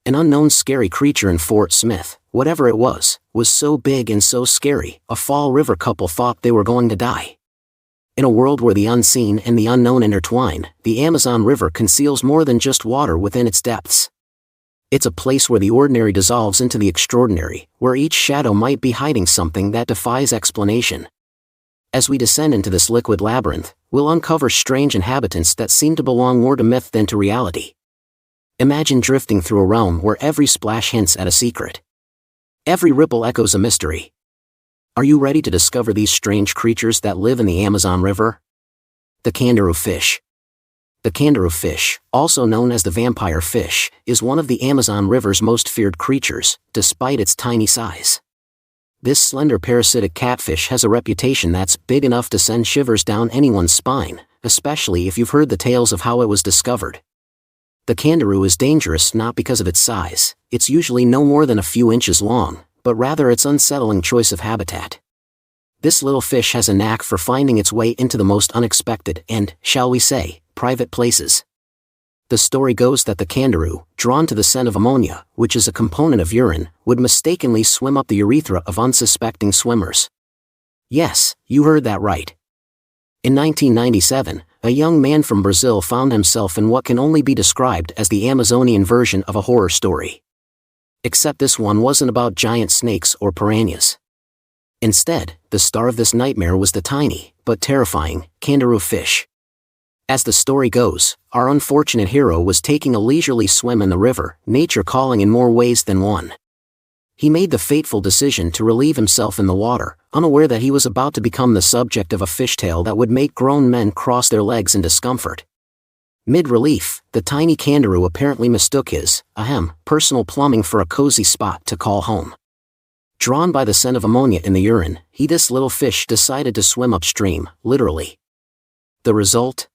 An unknown scary creature in Fort Smith, whatever it was so big and so scary, a Fall River couple thought they were going to die. In a world where the unseen and the unknown intertwine, the Amazon River conceals more than just water within its depths. It's a place where the ordinary dissolves into the extraordinary, where each shadow might be hiding something that defies explanation. As we descend into this liquid labyrinth, we'll uncover strange inhabitants that seem to belong more to myth than to reality. Imagine drifting through a realm where every splash hints at a secret. Every ripple echoes a mystery. Are you ready to discover these strange creatures that live in the Amazon River? The candiru fish. The candiru fish, also known as the vampire fish, is one of the Amazon River's most feared creatures, despite its tiny size. This slender parasitic catfish has a reputation that's big enough to send shivers down anyone's spine, especially if you've heard the tales of how it was discovered. The candiru is dangerous not because of its size, it's usually no more than a few inches long, but rather its unsettling choice of habitat. This little fish has a knack for finding its way into the most unexpected and, shall we say, private places. The story goes that the candiru, drawn to the scent of ammonia, which is a component of urine, would mistakenly swim up the urethra of unsuspecting swimmers. Yes, you heard that right. In 1997, a young man from Brazil found himself in what can only be described as the Amazonian version of a horror story. Except this one wasn't about giant snakes or piranhas. Instead, the star of this nightmare was the tiny, but terrifying, candiru fish. As the story goes, our unfortunate hero was taking a leisurely swim in the river, nature calling in more ways than one. He made the fateful decision to relieve himself in the water, unaware that he was about to become the subject of a fishtail that would make grown men cross their legs in discomfort. Mid-relief, the tiny candiru apparently mistook his, personal plumbing for a cozy spot to call home. Drawn by the scent of ammonia in the urine, this little fish decided to swim upstream, literally. The result?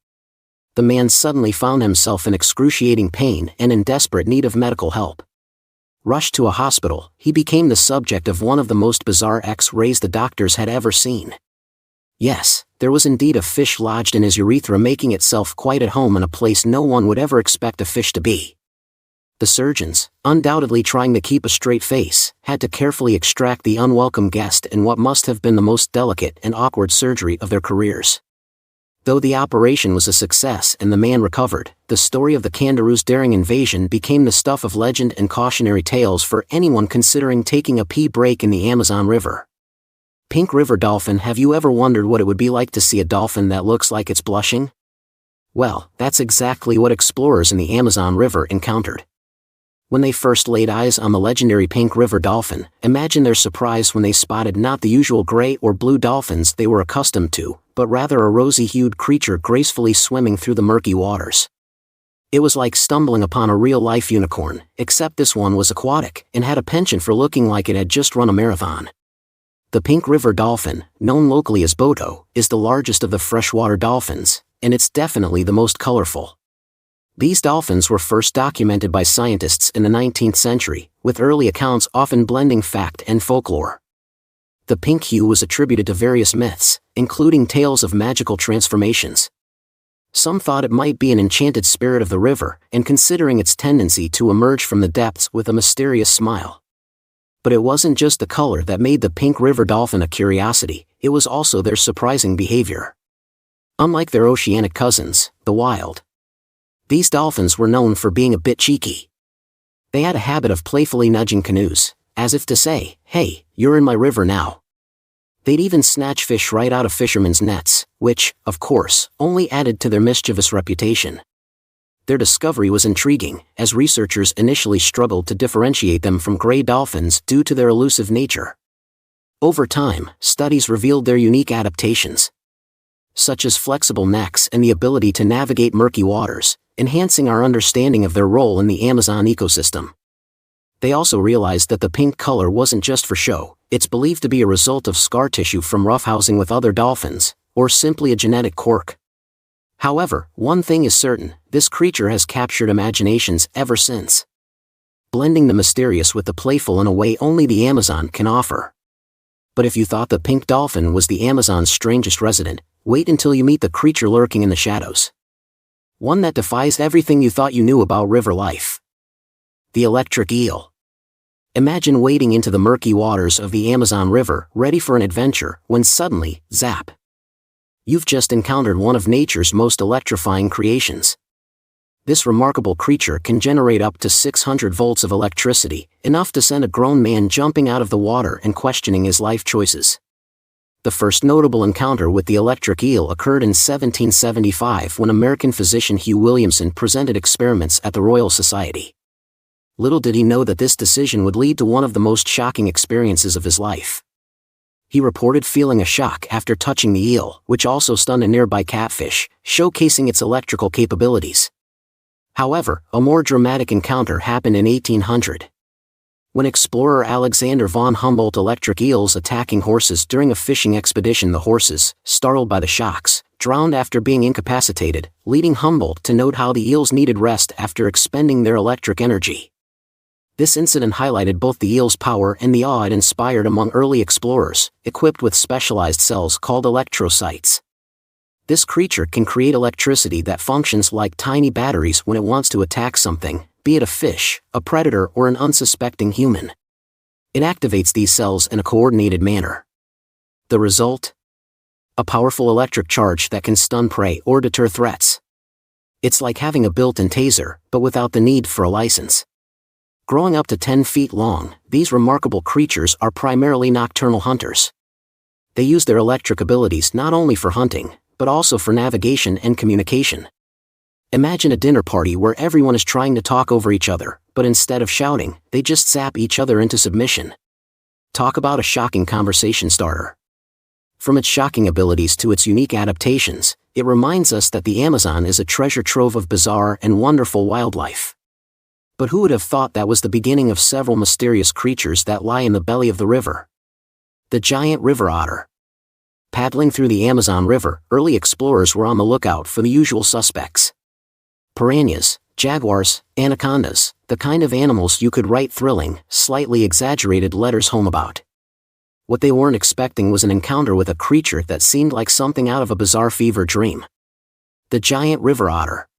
The man suddenly found himself in excruciating pain and in desperate need of medical help. Rushed to a hospital, he became the subject of one of the most bizarre X-rays the doctors had ever seen. Yes, there was indeed a fish lodged in his urethra, making itself quite at home in a place no one would ever expect a fish to be. The surgeons, undoubtedly trying to keep a straight face, had to carefully extract the unwelcome guest in what must have been the most delicate and awkward surgery of their careers. Though the operation was a success and the man recovered, the story of the candiru's daring invasion became the stuff of legend and cautionary tales for anyone considering taking a pee break in the Amazon River. Pink river dolphin. Have you ever wondered what it would be like to see a dolphin that looks like it's blushing? Well, that's exactly what explorers in the Amazon River encountered. When they first laid eyes on the legendary pink river dolphin, imagine their surprise when they spotted not the usual gray or blue dolphins they were accustomed to, but rather a rosy-hued creature gracefully swimming through the murky waters. It was like stumbling upon a real-life unicorn, except this one was aquatic and had a penchant for looking like it had just run a marathon. The pink river dolphin, known locally as boto, is the largest of the freshwater dolphins, and it's definitely the most colorful. These dolphins were first documented by scientists in the 19th century, with early accounts often blending fact and folklore. The pink hue was attributed to various myths, including tales of magical transformations. Some thought it might be an enchanted spirit of the river, and considering its tendency to emerge from the depths with a mysterious smile. But it wasn't just the color that made the pink river dolphin a curiosity, it was also their surprising behavior. Unlike their oceanic cousins, the wild, these dolphins were known for being a bit cheeky. They had a habit of playfully nudging canoes, as if to say, "Hey, you're in my river now." They'd even snatch fish right out of fishermen's nets, which, of course, only added to their mischievous reputation. Their discovery was intriguing, as researchers initially struggled to differentiate them from gray dolphins due to their elusive nature. Over time, studies revealed their unique adaptations, such as flexible necks and the ability to navigate murky waters, enhancing our understanding of their role in the Amazon ecosystem. They also realized that the pink color wasn't just for show, it's believed to be a result of scar tissue from roughhousing with other dolphins, or simply a genetic quirk. However, one thing is certain, this creature has captured imaginations ever since, blending the mysterious with the playful in a way only the Amazon can offer. But if you thought the pink dolphin was the Amazon's strangest resident, wait until you meet the creature lurking in the shadows. One that defies everything you thought you knew about river life. The electric eel. Imagine wading into the murky waters of the Amazon River, ready for an adventure, when suddenly, zap! You've just encountered one of nature's most electrifying creations. This remarkable creature can generate up to 600 volts of electricity, enough to send a grown man jumping out of the water and questioning his life choices. The first notable encounter with the electric eel occurred in 1775 when American physician Hugh Williamson presented experiments at the Royal Society. Little did he know that this decision would lead to one of the most shocking experiences of his life. He reported feeling a shock after touching the eel, which also stunned a nearby catfish, showcasing its electrical capabilities. However, a more dramatic encounter happened in 1800. When explorer Alexander von Humboldt electric eels attacking horses during a fishing expedition. The horses, startled by the shocks, drowned after being incapacitated, leading Humboldt to note how the eels needed rest after expending their electric energy. This incident highlighted both the eel's power and the awe it inspired among early explorers, equipped with specialized cells called electrocytes. This creature can create electricity that functions like tiny batteries when it wants to attack something, be it a fish, a predator, or an unsuspecting human. It activates these cells in a coordinated manner. The result? A powerful electric charge that can stun prey or deter threats. It's like having a built-in taser, but without the need for a license. Growing up to 10 feet long, these remarkable creatures are primarily nocturnal hunters. They use their electric abilities not only for hunting, but also for navigation and communication. Imagine a dinner party where everyone is trying to talk over each other, but instead of shouting, they just zap each other into submission. Talk about a shocking conversation starter. From its shocking abilities to its unique adaptations, it reminds us that the Amazon is a treasure trove of bizarre and wonderful wildlife. But who would have thought that was the beginning of several mysterious creatures that lie in the belly of the river? The giant river otter. Paddling through the Amazon River, early explorers were on the lookout for the usual suspects. Piranhas, jaguars, anacondas, the kind of animals you could write thrilling, slightly exaggerated letters home about. What they weren't expecting was an encounter with a creature that seemed like something out of a bizarre fever dream. The giant river otter.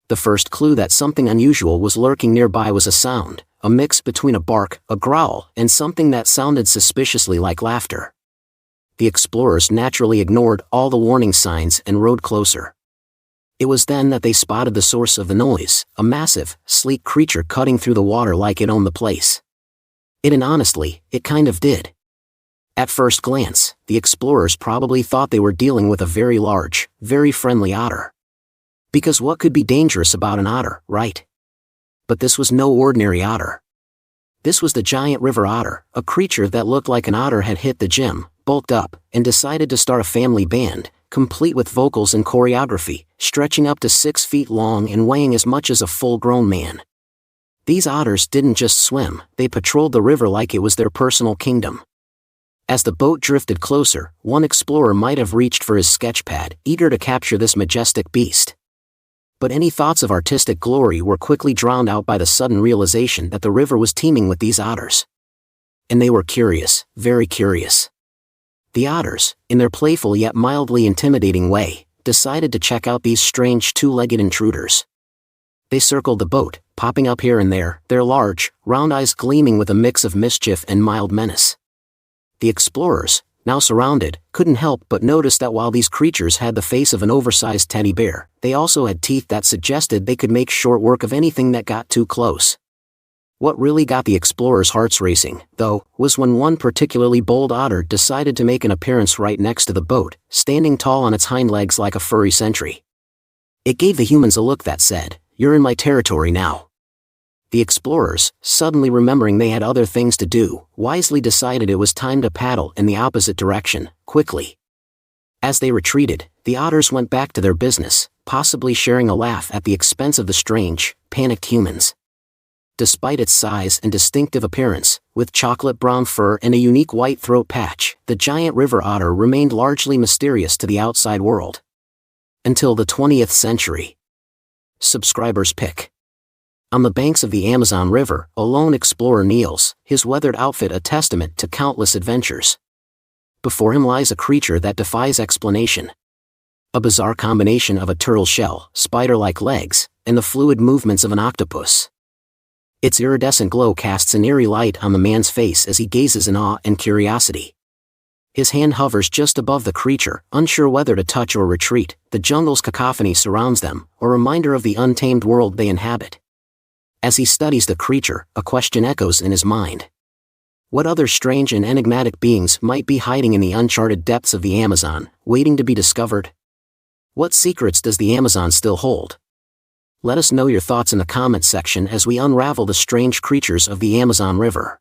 The first clue that something unusual was lurking nearby was a sound, a mix between a bark, a growl, and something that sounded suspiciously like laughter. The explorers naturally ignored all the warning signs and rode closer. It was then that they spotted the source of the noise, a massive, sleek creature cutting through the water like it owned the place. And honestly, it kind of did. At first glance, the explorers probably thought they were dealing with a very large, very friendly otter. Because what could be dangerous about an otter, right? But this was no ordinary otter. This was the giant river otter, a creature that looked like an otter had hit the gym, bulked up, and decided to start a family band, complete with vocals and choreography, stretching up to 6 feet long and weighing as much as a full-grown man. These otters didn't just swim, they patrolled the river like it was their personal kingdom. As the boat drifted closer, one explorer might have reached for his sketch pad, eager to capture this majestic beast. But any thoughts of artistic glory were quickly drowned out by the sudden realization that the river was teeming with these otters. And they were curious, very curious. The otters, in their playful yet mildly intimidating way, decided to check out these strange two-legged intruders. They circled the boat, popping up here and there, their large, round eyes gleaming with a mix of mischief and mild menace. The explorers, now surrounded, couldn't help but notice that while these creatures had the face of an oversized teddy bear, they also had teeth that suggested they could make short work of anything that got too close. What really got the explorers' hearts racing, though, was when one particularly bold otter decided to make an appearance right next to the boat, standing tall on its hind legs like a furry sentry. It gave the humans a look that said, "You're in my territory now." The explorers, suddenly remembering they had other things to do, wisely decided it was time to paddle in the opposite direction, quickly. As they retreated, the otters went back to their business, possibly sharing a laugh at the expense of the strange, panicked humans. Despite its size and distinctive appearance, with chocolate brown fur and a unique white throat patch, the giant river otter remained largely mysterious to the outside world. Until the 20th century. Subscribers pick. On the banks of the Amazon River, a lone explorer kneels, his weathered outfit a testament to countless adventures. Before him lies a creature that defies explanation. A bizarre combination of a turtle shell, spider-like legs, and the fluid movements of an octopus. Its iridescent glow casts an eerie light on the man's face as he gazes in awe and curiosity. His hand hovers just above the creature, unsure whether to touch or retreat. The jungle's cacophony surrounds them, a reminder of the untamed world they inhabit. As he studies the creature, a question echoes in his mind. What other strange and enigmatic beings might be hiding in the uncharted depths of the Amazon, waiting to be discovered? What secrets does the Amazon still hold? Let us know your thoughts in the comments section as we unravel the strange creatures of the Amazon River.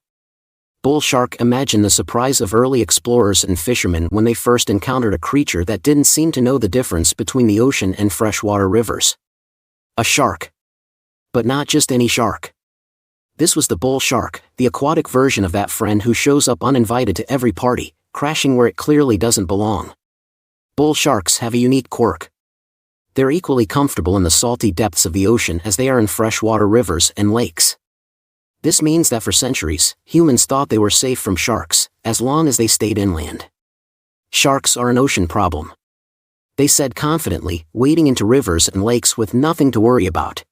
Bull shark. Imagine the surprise of early explorers and fishermen when they first encountered a creature that didn't seem to know the difference between the ocean and freshwater rivers. A shark. But not just any shark. This was the bull shark, the aquatic version of that friend who shows up uninvited to every party, crashing where it clearly doesn't belong. Bull sharks have a unique quirk. They're equally comfortable in the salty depths of the ocean as they are in freshwater rivers and lakes. This means that for centuries, humans thought they were safe from sharks, as long as they stayed inland. Sharks are an ocean problem, they said confidently, wading into rivers and lakes with nothing to worry about.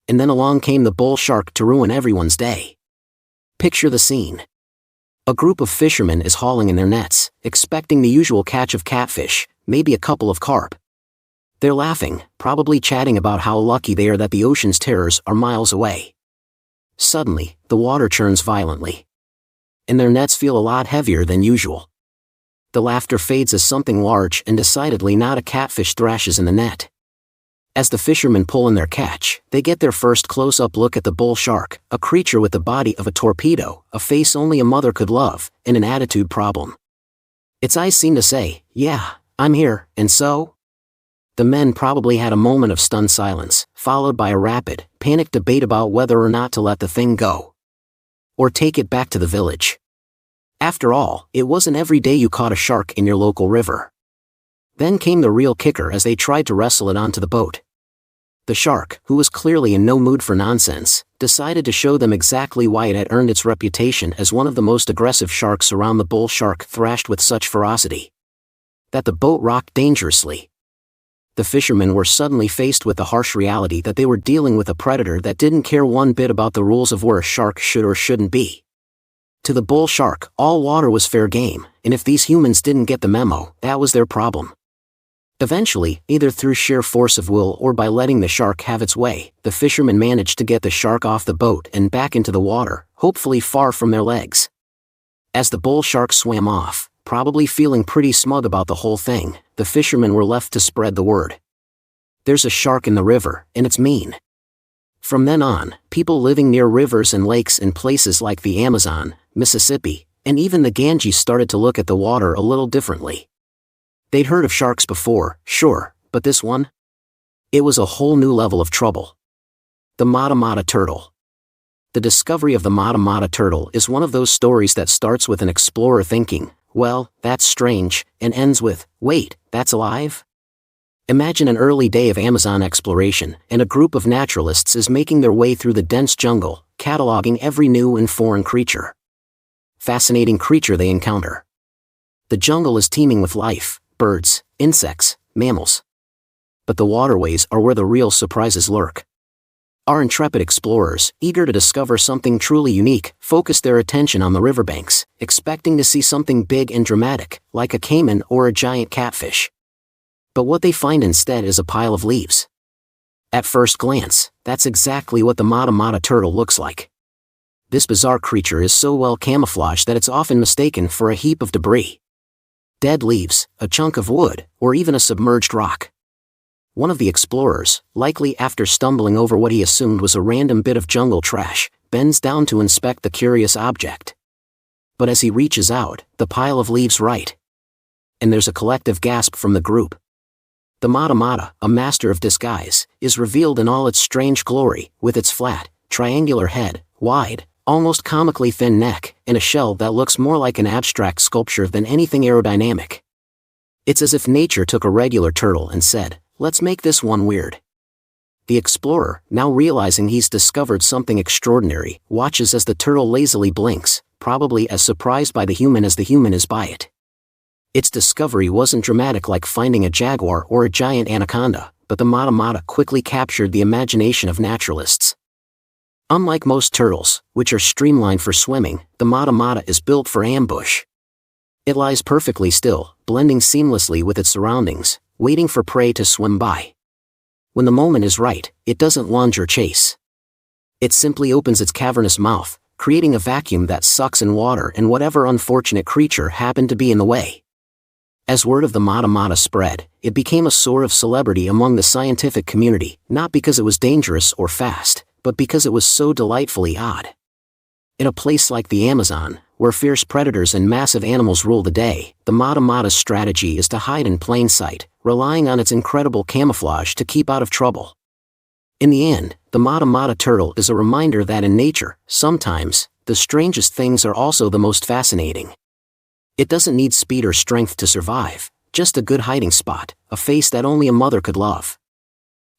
And then along came the bull shark to ruin everyone's day. Picture the scene. A group of fishermen is hauling in their nets, expecting the usual catch of catfish, maybe a couple of carp. They're laughing, probably chatting about how lucky they are that the ocean's terrors are miles away. Suddenly, the water churns violently. And their nets feel a lot heavier than usual. The laughter fades as something large and decidedly not a catfish thrashes in the net. As the fishermen pull in their catch, they get their first close-up look at the bull shark, a creature with the body of a torpedo, a face only a mother could love, and an attitude problem. Its eyes seem to say, "Yeah, I'm here, and so?" The men probably had a moment of stunned silence, followed by a rapid, panicked debate about whether or not to let the thing go. Or take it back to the village. After all, it wasn't every day you caught a shark in your local river. Then came the real kicker as they tried to wrestle it onto the boat. The shark, who was clearly in no mood for nonsense, decided to show them exactly why it had earned its reputation as one of the most aggressive sharks around. The bull shark thrashed with such ferocity that the boat rocked dangerously. The fishermen were suddenly faced with the harsh reality that they were dealing with a predator that didn't care one bit about the rules of where a shark should or shouldn't be. To the bull shark, all water was fair game, and if these humans didn't get the memo, that was their problem. Eventually, either through sheer force of will or by letting the shark have its way, the fishermen managed to get the shark off the boat and back into the water, hopefully far from their legs. As the bull shark swam off, probably feeling pretty smug about the whole thing, the fishermen were left to spread the word. There's a shark in the river, and it's mean. From then on, people living near rivers and lakes in places like the Amazon, Mississippi, and even the Ganges started to look at the water a little differently. They'd heard of sharks before, sure, but this one? It was a whole new level of trouble. The Mata Mata turtle. The discovery of the Mata Mata turtle is one of those stories that starts with an explorer thinking, "Well, that's strange," and ends with, "Wait, that's alive?" Imagine an early day of Amazon exploration, and a group of naturalists is making their way through the dense jungle, cataloging every new and foreign creature. Fascinating creature they encounter. The jungle is teeming with life, birds, insects, mammals. But the waterways are where the real surprises lurk. Our intrepid explorers, eager to discover something truly unique, focus their attention on the riverbanks, expecting to see something big and dramatic, like a caiman or a giant catfish. But what they find instead is a pile of leaves. At first glance, that's exactly what the Mata Mata turtle looks like. This bizarre creature is so well camouflaged that it's often mistaken for a heap of debris. Dead leaves, a chunk of wood, or even a submerged rock. One of the explorers, likely after stumbling over what he assumed was a random bit of jungle trash, bends down to inspect the curious object. But as he reaches out, the pile of leaves right. And there's a collective gasp from the group. The Mata Mata, a master of disguise, is revealed in all its strange glory, with its flat, triangular head, wide, almost comically thin neck, and a shell that looks more like an abstract sculpture than anything aerodynamic. It's as if nature took a regular turtle and said, "Let's make this one weird." The explorer, now realizing he's discovered something extraordinary, watches as the turtle lazily blinks, probably as surprised by the human as the human is by it. Its discovery wasn't dramatic like finding a jaguar or a giant anaconda, but the Mata Mata quickly captured the imagination of naturalists. Unlike most turtles, which are streamlined for swimming, the mata is built for ambush. It lies perfectly still, blending seamlessly with its surroundings, waiting for prey to swim by. When the moment is right, it doesn't lunge or chase. It simply opens its cavernous mouth, creating a vacuum that sucks in water and whatever unfortunate creature happened to be in the way. As word of the mata spread, it became a source of celebrity among the scientific community, not because it was dangerous or fast, but because it was so delightfully odd. In a place like the Amazon, where fierce predators and massive animals rule the day, the mata's strategy is to hide in plain sight, relying on its incredible camouflage to keep out of trouble. In the end, the mata turtle is a reminder that in nature, sometimes, the strangest things are also the most fascinating. It doesn't need speed or strength to survive, just a good hiding spot, a face that only a mother could love.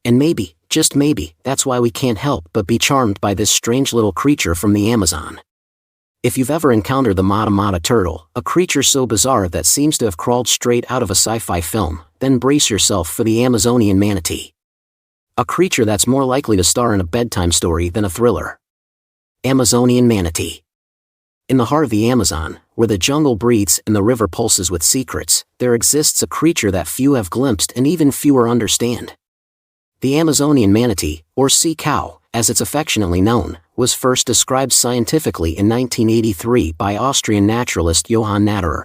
And maybe, just maybe, that's why we can't help but be charmed by this strange little creature from the Amazon. If you've ever encountered the mata turtle, a creature so bizarre that seems to have crawled straight out of a sci-fi film, then brace yourself for the Amazonian manatee. A creature that's more likely to star in a bedtime story than a thriller. Amazonian manatee. In the heart of the Amazon, where the jungle breathes and the river pulses with secrets, there exists a creature that few have glimpsed and even fewer understand. The Amazonian manatee, or sea cow, as it's affectionately known, was first described scientifically in 1983 by Austrian naturalist Johann Natterer.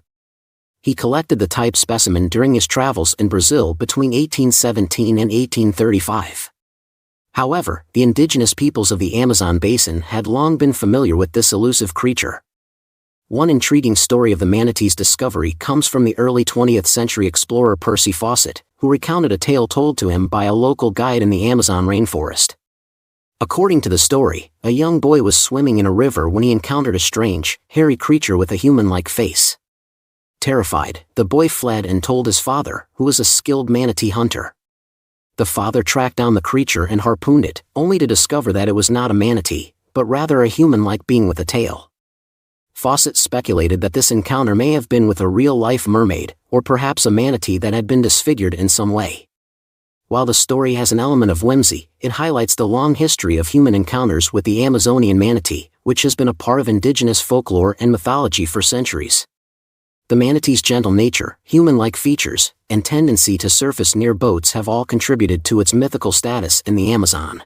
He collected the type specimen during his travels in Brazil between 1817 and 1835. However, the indigenous peoples of the Amazon basin had long been familiar with this elusive creature. One intriguing story of the manatee's discovery comes from the early 20th century explorer Percy Fawcett, who recounted a tale told to him by a local guide in the Amazon rainforest. According to the story, a young boy was swimming in a river when he encountered a strange, hairy creature with a human-like face. Terrified, the boy fled and told his father, who was a skilled manatee hunter. The father tracked down the creature and harpooned it, only to discover that it was not a manatee, but rather a human-like being with a tail. Fawcett speculated that this encounter may have been with a real-life mermaid, or perhaps a manatee that had been disfigured in some way. While the story has an element of whimsy, it highlights the long history of human encounters with the Amazonian manatee, which has been a part of indigenous folklore and mythology for centuries. The manatee's gentle nature, human-like features, and tendency to surface near boats have all contributed to its mythical status in the Amazon.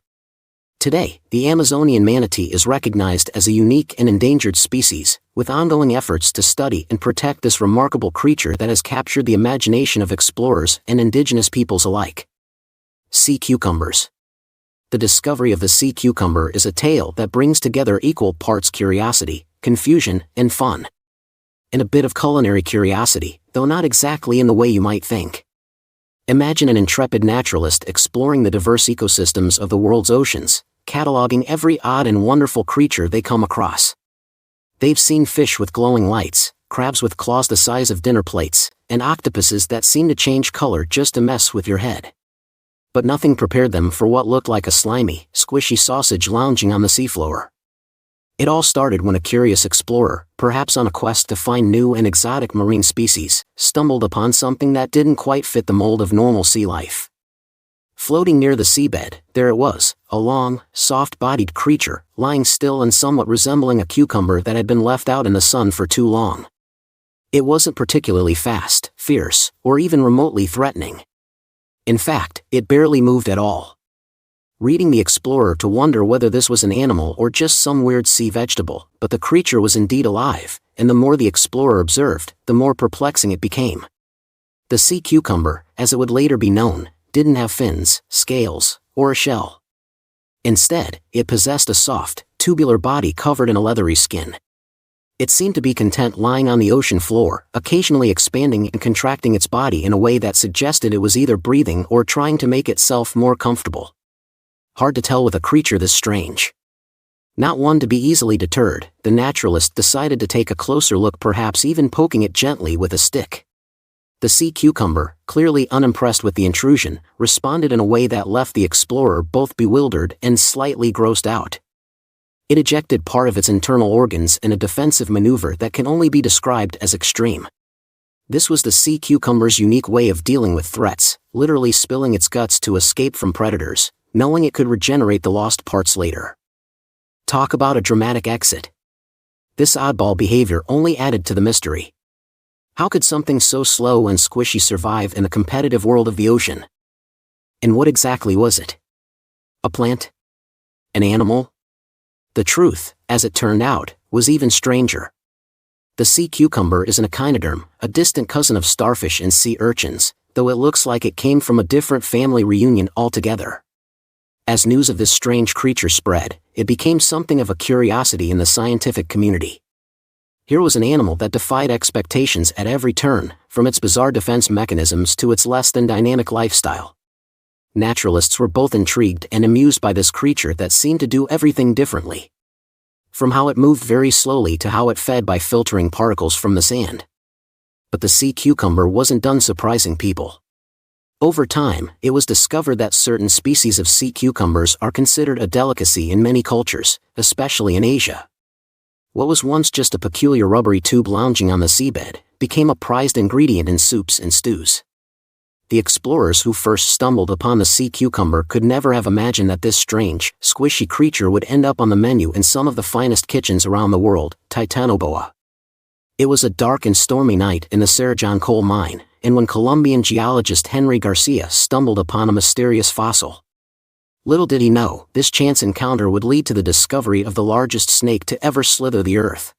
Today, the Amazonian manatee is recognized as a unique and endangered species, with ongoing efforts to study and protect this remarkable creature that has captured the imagination of explorers and indigenous peoples alike. Sea cucumbers. The discovery of the sea cucumber is a tale that brings together equal parts curiosity, confusion, and fun. And a bit of culinary curiosity, though not exactly in the way you might think. Imagine an intrepid naturalist exploring the diverse ecosystems of the world's oceans, cataloging every odd and wonderful creature they come across. They've seen fish with glowing lights, crabs with claws the size of dinner plates, and octopuses that seem to change color just to mess with your head. But nothing prepared them for what looked like a slimy, squishy sausage lounging on the seafloor. It all started when a curious explorer, perhaps on a quest to find new and exotic marine species, stumbled upon something that didn't quite fit the mold of normal sea life. Floating near the seabed, there it was, a long, soft-bodied creature, lying still and somewhat resembling a cucumber that had been left out in the sun for too long. It wasn't particularly fast, fierce, or even remotely threatening. In fact, it barely moved at all. Leading the explorer to wonder whether this was an animal or just some weird sea vegetable, but the creature was indeed alive, and the more the explorer observed, the more perplexing it became. The sea cucumber, as it would later be known, didn't have fins, scales, or a shell. Instead, it possessed a soft, tubular body covered in a leathery skin. It seemed to be content lying on the ocean floor, occasionally expanding and contracting its body in a way that suggested it was either breathing or trying to make itself more comfortable. Hard to tell with a creature this strange. Not one to be easily deterred, the naturalist decided to take a closer look, perhaps even poking it gently with a stick. The sea cucumber, clearly unimpressed with the intrusion, responded in a way that left the explorer both bewildered and slightly grossed out. It ejected part of its internal organs in a defensive maneuver that can only be described as extreme. This was the sea cucumber's unique way of dealing with threats, literally spilling its guts to escape from predators, knowing it could regenerate the lost parts later. Talk about a dramatic exit. This oddball behavior only added to the mystery. How could something so slow and squishy survive in the competitive world of the ocean? And what exactly was it? A plant? An animal? The truth, as it turned out, was even stranger. The sea cucumber is an echinoderm, a distant cousin of starfish and sea urchins, though it looks like it came from a different family reunion altogether. As news of this strange creature spread, it became something of a curiosity in the scientific community. Here was an animal that defied expectations at every turn, from its bizarre defense mechanisms to its less than dynamic lifestyle. Naturalists were both intrigued and amused by this creature that seemed to do everything differently. From how it moved very slowly to how it fed by filtering particles from the sand. But the sea cucumber wasn't done surprising people. Over time, it was discovered that certain species of sea cucumbers are considered a delicacy in many cultures, especially in Asia. What was once just a peculiar rubbery tube lounging on the seabed, became a prized ingredient in soups and stews. The explorers who first stumbled upon the sea cucumber could never have imagined that this strange, squishy creature would end up on the menu in some of the finest kitchens around the world, titanoboa. It was a dark and stormy night in the Cerrejón coal mine, and when Colombian geologist Henry Garcia stumbled upon a mysterious fossil. Little did he know, this chance encounter would lead to the discovery of the largest snake to ever slither the earth.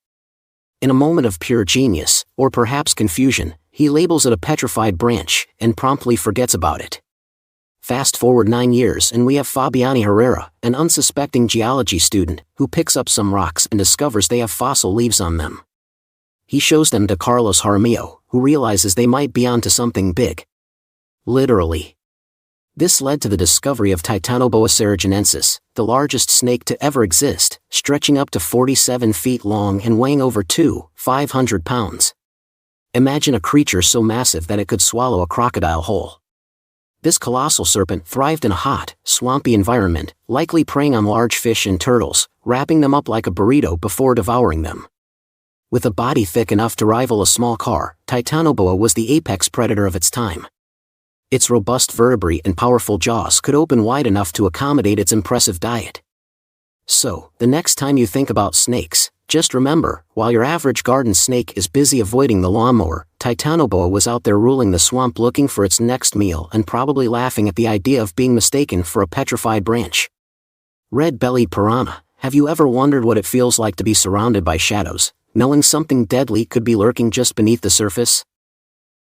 In a moment of pure genius, or perhaps confusion, he labels it a petrified branch, and promptly forgets about it. Fast forward 9 years and we have Fabiani Herrera, an unsuspecting geology student, who picks up some rocks and discovers they have fossil leaves on them. He shows them to Carlos Jaramillo, who realizes they might be onto something big. Literally. This led to the discovery of Titanoboa cerrejonensis, the largest snake to ever exist, stretching up to 47 feet long and weighing over 500 pounds. Imagine a creature so massive that it could swallow a crocodile whole. This colossal serpent thrived in a hot, swampy environment, likely preying on large fish and turtles, wrapping them up like a burrito before devouring them. With a body thick enough to rival a small car, Titanoboa was the apex predator of its time. Its robust vertebrae and powerful jaws could open wide enough to accommodate its impressive diet. So, the next time you think about snakes, just remember, while your average garden snake is busy avoiding the lawnmower, Titanoboa was out there ruling the swamp looking for its next meal and probably laughing at the idea of being mistaken for a petrified branch. Red-bellied piranha, have you ever wondered what it feels like to be surrounded by shadows, knowing something deadly could be lurking just beneath the surface?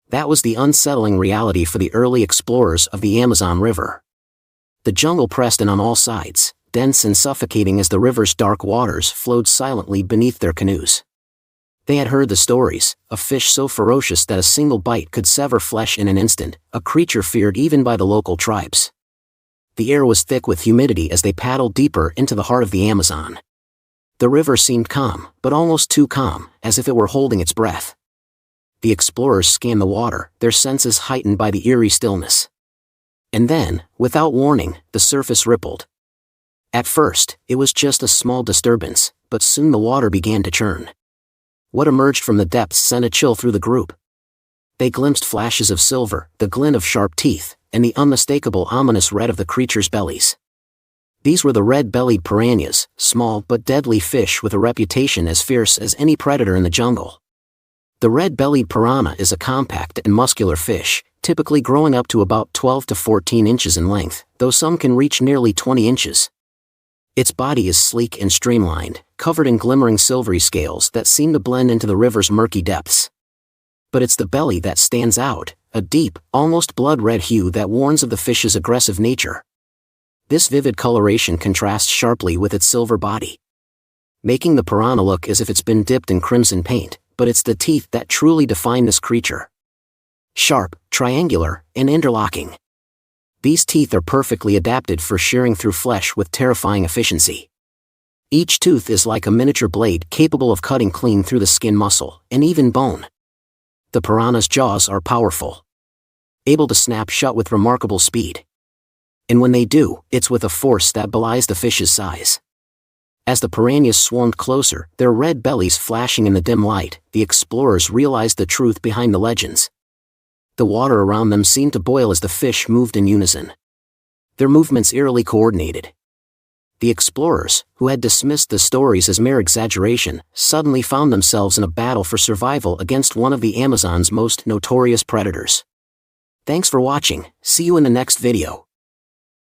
That was the unsettling reality for the early explorers of the Amazon River. The jungle pressed in on all sides, dense and suffocating as the river's dark waters flowed silently beneath their canoes. They had heard the stories, a fish so ferocious that a single bite could sever flesh in an instant, a creature feared even by the local tribes. The air was thick with humidity as they paddled deeper into the heart of the Amazon. The river seemed calm, but almost too calm, as if it were holding its breath. The explorers scanned the water, their senses heightened by the eerie stillness. And then, without warning, the surface rippled. At first, it was just a small disturbance, but soon the water began to churn. What emerged from the depths sent a chill through the group. They glimpsed flashes of silver, the glint of sharp teeth, and the unmistakable ominous red of the creatures' bellies. These were the red-bellied piranhas, small but deadly fish with a reputation as fierce as any predator in the jungle. The red-bellied piranha is a compact and muscular fish, typically growing up to about 12 to 14 inches in length, though some can reach nearly 20 inches. Its body is sleek and streamlined, covered in glimmering silvery scales that seem to blend into the river's murky depths. But it's the belly that stands out, a deep, almost blood-red hue that warns of the fish's aggressive nature. This vivid coloration contrasts sharply with its silver body, making the piranha look as if it's been dipped in crimson paint, but it's the teeth that truly define this creature. Sharp, triangular, and interlocking. These teeth are perfectly adapted for shearing through flesh with terrifying efficiency. Each tooth is like a miniature blade capable of cutting clean through the skin, muscle, and even bone. The piranha's jaws are powerful, able to snap shut with remarkable speed. And when they do, it's with a force that belies the fish's size. As the piranhas swarmed closer, their red bellies flashing in the dim light, the explorers realized the truth behind the legends. The water around them seemed to boil as the fish moved in unison. Their movements eerily coordinated. The explorers, who had dismissed the stories as mere exaggeration, suddenly found themselves in a battle for survival against one of the Amazon's most notorious predators. Thanks for watching, see you in the next video.